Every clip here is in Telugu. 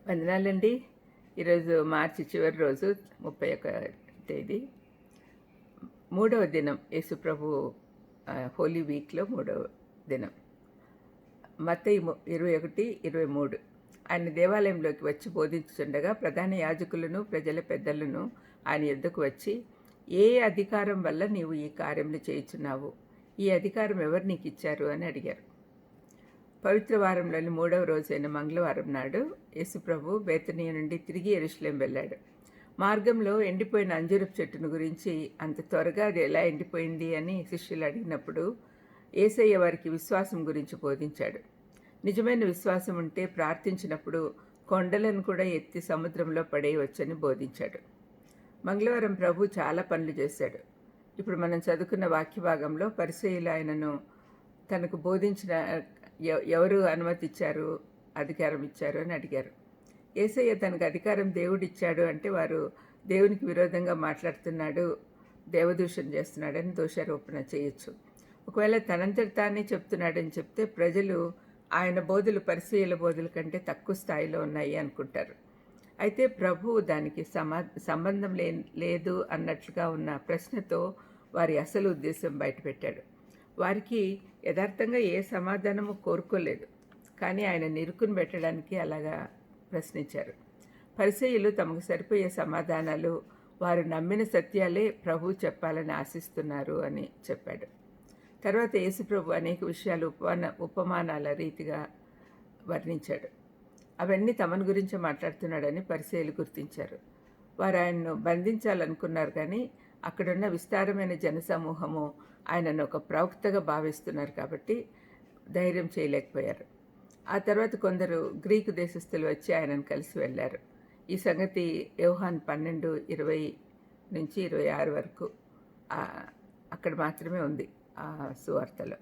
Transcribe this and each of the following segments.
వందనాలండి. ఈరోజు మార్చి చివరి రోజు 31వ తేదీ, మూడవ దినం. యేసుప్రభు హోలీ వీక్లో మూడవ దినం. మత్తయి 21:23. ఆయన దేవాలయంలోకి వచ్చి బోధించుచుండగా ప్రధాన యాజకులను ప్రజల పెద్దలను ఆయన యుద్ధకు వచ్చి, ఏ అధికారం వల్ల నీవు ఈ కార్యములు చేయుచున్నావు? ఈ అధికారం ఎవరు నీకు ఇచ్చారు అని అడిగారు. పవిత్ర వారంలోని మూడవ రోజైన మంగళవారం నాడు యేసుప్రభు బేతనీయ నుండి తిరిగి యెరూషలేం వెళ్ళాడు. మార్గంలో ఎండిపోయిన అంజూరపు చెట్టును గురించి, అంత త్వరగా అది ఎలా ఎండిపోయింది అని శిష్యులు అడిగినప్పుడు యేసయ్య వారికి విశ్వాసం గురించి బోధించాడు. నిజమైన విశ్వాసం ఉంటే ప్రార్థించినప్పుడు కొండలను కూడా ఎత్తి సముద్రంలో పడేయవచ్చని బోధించాడు. మంగళవారం ప్రభు చాలా పనులు చేశాడు. ఇప్పుడు మనం చదువుకున్న వాక్య భాగంలో పరిసయ్యులు ఆయనను తనకు బోధించిన ఎవరు అనుమతి ఇచ్చారు, అధికారం ఇచ్చారు అని అడిగారు. యేసయ్య తనకు అధికారం దేవుడిచ్చాడు అంటే వారు దేవునికి విరోధంగా మాట్లాడుతున్నాడు, దేవదూషణ చేస్తున్నాడని దోషారోపణ చేయొచ్చు. ఒకవేళ తనంతటి తానే చెప్తున్నాడని చెప్తే ప్రజలు ఆయన బోధులు పరిసయ్యుల బోధుల కంటే తక్కువ స్థాయిలో ఉన్నాయి అనుకుంటారు. అయితే ప్రభువు దానికి సంబంధం లేదు అన్నట్లుగా ఉన్న ప్రశ్నతో వారి అసలు ఉద్దేశం బయటపెట్టాడు. వారికి యథార్థంగా ఏ సమాధానము కోరుకోలేదు, కానీ ఆయన నిరుకుని పెట్టడానికి అలాగా ప్రశ్నించారు. పరిసయ్యులు తమకు సరిపోయే సమాధానాలు, వారు నమ్మిన సత్యాలే ప్రభు చెప్పాలని ఆశిస్తున్నారు అని చెప్పాడు. తర్వాత యేసుప్రభు అనేక విషయాలు ఉపమానాల రీతిగా వర్ణించాడు. అవన్నీ తమను గురించి మాట్లాడుతున్నాడని పరిసయ్యులు గుర్తించారు. వారు ఆయన్ను బంధించాలనుకున్నారు, కానీ అక్కడున్న విస్తారమైన జనసమూహము ఆయనను ఒక ప్రవక్తగా భావిస్తున్నారు కాబట్టి ధైర్యం చేయలేకపోయారు. ఆ తర్వాత కొందరు గ్రీకు దేశస్థులు వచ్చి ఆయనను కలిసి వెళ్ళారు. ఈ సంగతి యోహాను 12:20-26 వరకు అక్కడ మాత్రమే ఉంది ఆ సువార్తలో.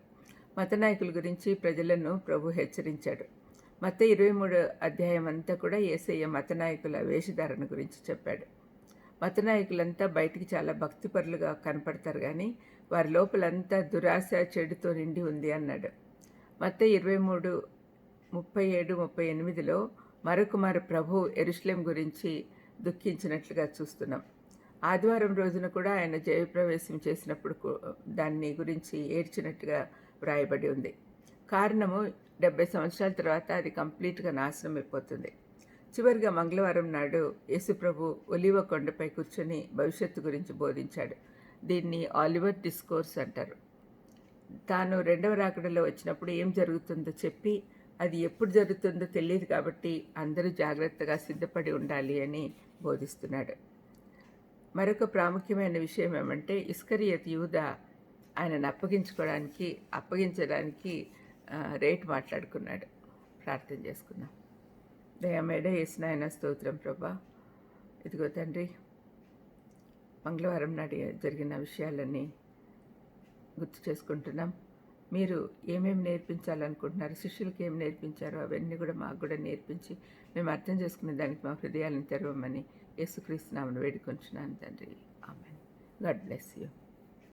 మతనాయకుల గురించి ప్రజలను ప్రభు హెచ్చరించాడు. మత్తయి 23 అధ్యాయం అంతా కూడా యేసయ్య మతనాయకుల వేషధారణ గురించి చెప్పాడు. మతనాయకులంతా బయటికి చాలా భక్తిపరులుగా కనపడతారు, కానీ వారి లోపలంతా దురాశ, చెడుతో నిండి ఉంది అన్నాడు. మత్తయి 23:37-38లో మరొకమారు ప్రభు యెరూషలేం గురించి దుఃఖించినట్లుగా చూస్తున్నాం. ఆదివారం రోజున కూడా ఆయన జయప్రవేశం చేసినప్పుడు దాన్ని గురించి ఏడ్చినట్టుగా వ్రాయబడి ఉంది. కారణము 70 సంవత్సరాల తర్వాత అది కంప్లీట్గా నాశనం అయిపోతుంది. చివరిగా మంగళవారం నాడు యేసుప్రభు ఒలీవ కొండపై కూర్చొని భవిష్యత్తు గురించి బోధించాడు. దీన్ని ఆలివర్ డిస్కోర్స్ అంటారు. తాను రెండవ రాకడలో వచ్చినప్పుడు ఏం జరుగుతుందో చెప్పి, అది ఎప్పుడు జరుగుతుందో తెలియదు కాబట్టి అందరూ జాగ్రత్తగా సిద్ధపడి ఉండాలి అని బోధిస్తున్నాడు. మరొక ప్రాముఖ్యమైన విషయం ఏమంటే, ఇస్కరియోతు యూదా ఆయనను అప్పగించడానికి రేటు మాట్లాడుకున్నాడు. ప్రార్థన చేసుకుందాం. దయమేడ యేసునాయన స్తోత్రం ప్రభా. ఇదిగో తండ్రి, మంగళవారం నాడు జరిగిన విషయాలన్నీ గుర్తు చేసుకుంటున్నాం. మీరు ఏమేమి నేర్పించాలనుకుంటున్నారు, శిష్యులకి ఏం నేర్పించారో అవన్నీ కూడా మాకు కూడా నేర్పించి మేము అర్థం చేసుకునే దానికి మా హృదయాలను తెరవమని యేసుక్రీస్తు నామమున వేడుకొంచున్నాను తండ్రి. ఆమేన్. God bless you.